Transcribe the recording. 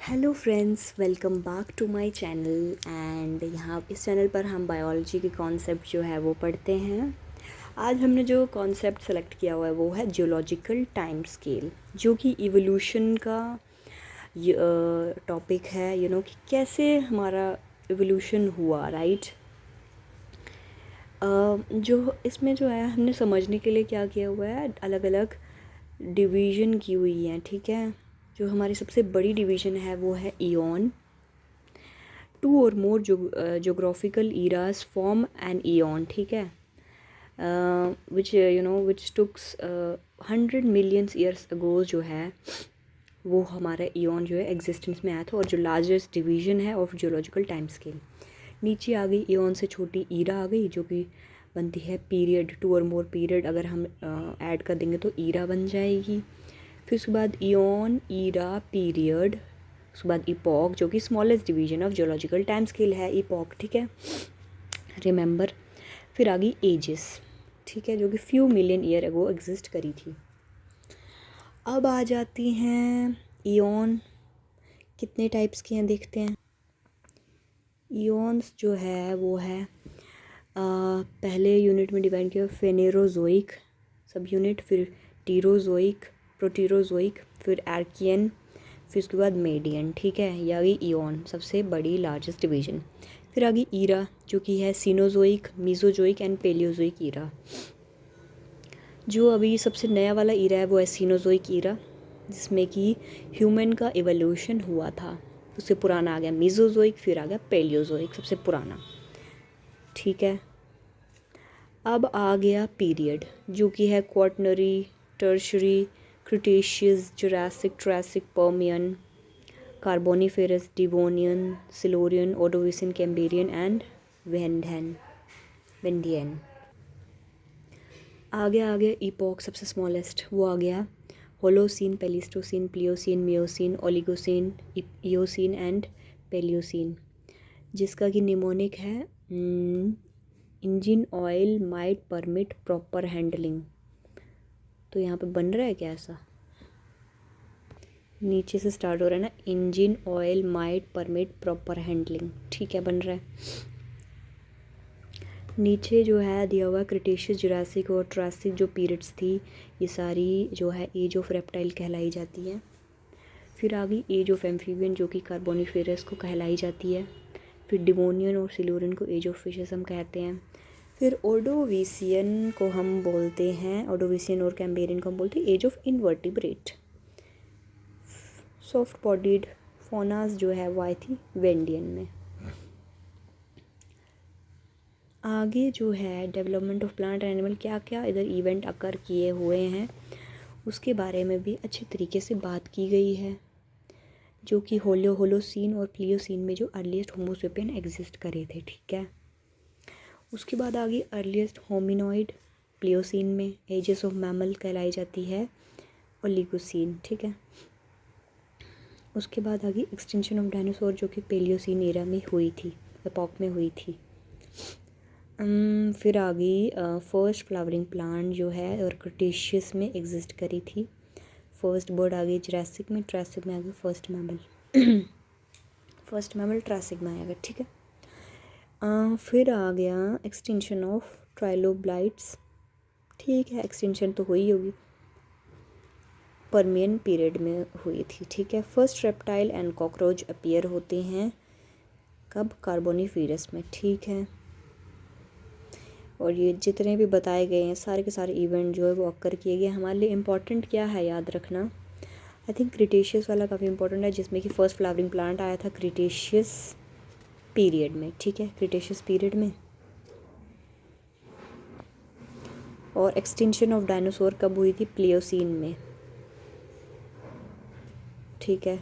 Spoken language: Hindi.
Hello friends, welcome back to my channel. And यहाँ इस चैनल पर हम बायोलॉजी के कॉन्सेप्ट जो है वो पढ़ते हैं। आज हमने जो कॉन्सेप्ट सेलेक्ट किया हुआ है वो है जियोलॉजिकल टाइम स्केल, जो कि इवोल्यूशन का टॉपिक है। कि कैसे हमारा इवोल्यूशन हुआ, राइट। जो इसमें जो है हमने समझने के लिए क्या किया हुआ है, अलग अलग डिवीज़न की हुई हैं, ठीक है। जो हमारी सबसे बड़ी डिवीज़न है वो है eon. Two or more geographical eras form an eon, ठीक है, which took 100 millions years ago जो है वो हमारा इयॉन जो है एग्जिस्टेंस में आया था। और जो लार्जेस्ट डिवीज़न है ऑफ जियोलॉजिकल टाइम स्केल, नीचे आ गई इयॉन से छोटी ईरा आ गई, जो कि बनती है period. To or more period अगर हम ऐड कर देंगे तो ईरा बन जाएगी। फिर उसके बाद इयॉन, ईरा, पीरियड, उसके बाद इपॉक, जो कि smallest division of geological time scale है, इपॉक, ठीक है, रिमेंबर। फिर आ गई एजेस, ठीक है, जो कि few million year ago exist करी थी। अब आ जाती हैं इयॉन। कितने टाइप्स के हैं देखते हैं। इयॉन्स जो है वो है पहले यूनिट में डिवाइड किया फेनेरोजोइक सब यूनिट, फिर टीरोजोइक, प्रोटीरोजोइक, फिर आर्कियन, फिर उसके बाद मेडियन, ठीक है। ये आ गई इयॉन, सबसे बड़ी लार्जेस्ट डिवीजन। फिर आ गई ईरा, जो कि है cenozoic, mesozoic and paleozoic era. जो अभी सबसे नया वाला ईरा है वो है सीनोजोइक ईरा, जिसमें कि ह्यूमन का इवोल्यूशन हुआ था। उससे पुराना आ गया मीजोजोइक, फिर आ गया पेलियोजोइक, सबसे पुराना, ठीक है। अब आ गया पीरियड, जो कि है Quaternary, Tertiary, Cretaceous, Jurassic, Triassic, Permian, Carboniferous, Devonian, Silurian, Ordovician, Cambrian and Vendian. आ गया इपॉक, सबसे स्मॉलेस्ट, वो आ गया Holocene, Pleistocene, Pliocene, Miocene, Oligocene, Eocene and Paleocene, जिसका कि निमोनिक है engine oil might permit proper handling. तो यहाँ पे बन रहा है क्या ऐसा, नीचे से स्टार्ट हो रहा है ना, engine oil might permit proper handling, ठीक है, बन रहा है। नीचे जो है दिया हुआ क्रिटेशियस, जुरासिक और ट्रासिक जो पीरियड्स थी, ये सारी जो है एज ऑफ रेप्टाइल कहलाई जाती है। फिर आ गई एज ऑफ एम्फीबियन, जो कि कार्बोनिफेरस को कहलाई जाती है। फिर डिवोनियन और सिलोरियन को एज ऑफ फिशेस हम कहते हैं। फिर ओडोविसियन को हम बोलते हैं, ओडोविसियन और कैम्ब्रियन को हम बोलते हैं age of invertebrate. Soft bodied faunas जो है वो आई थी वेंडियन में। आगे जो है डेवलपमेंट ऑफ प्लांट एनिमल, क्या क्या इधर इवेंट अकर किए हुए हैं उसके बारे में भी अच्छी तरीके से बात की गई है, जो कि होलोसीन और प्लियोसीन में जो अर्लीस्ट होमोसेपियन एग्जिस्ट करे थे, ठीक है। उसके बाद आ गई अर्लीस्ट होमिनॉइड, प्लियोसीन में। एजेस ऑफ मैमल कहलाई जाती है ओलिगोसीन, ठीक है। उसके बाद आ गई एक्सटेंशन ऑफ डायनासोर, जो कि पेलियोसीन एरा में हुई थी, एपॉक में हुई थी। फिर आ गई फर्स्ट फ्लावरिंग प्लांट जो है और क्रिटेशियस में एग्जिस्ट करी थी। फर्स्ट बर्ड आ गई जुरासिक में, ट्रासिक में आ गई first mammal first mammal Triassic में आएगा, ठीक है। फिर आ गया एक्सटेंशन ऑफ ट्राइलोब्लाइट्स, ठीक है, एक्सटेंशन तो हुई होगी, परमियन पीरियड में हुई थी, ठीक है। First reptile and cockroach appear होते हैं कब, कार्बोनिफेरस में, ठीक है। और ये जितने भी बताए गए हैं सारे के सारे इवेंट जो है वो अक्कर किए गए। हमारे लिए इम्पॉर्टेंट क्या है याद रखना, आई थिंक क्रिटेशियस वाला काफ़ी इंपॉर्टेंट है, जिसमें कि फर्स्ट फ्लावरिंग प्लांट आया था क्रिटेशियस पीरियड में, ठीक है, क्रिटेशियस पीरियड में। और एक्सटिंक्शन ऑफ डायनासोर कब हुई थी, प्लियोसीन में, ठीक है।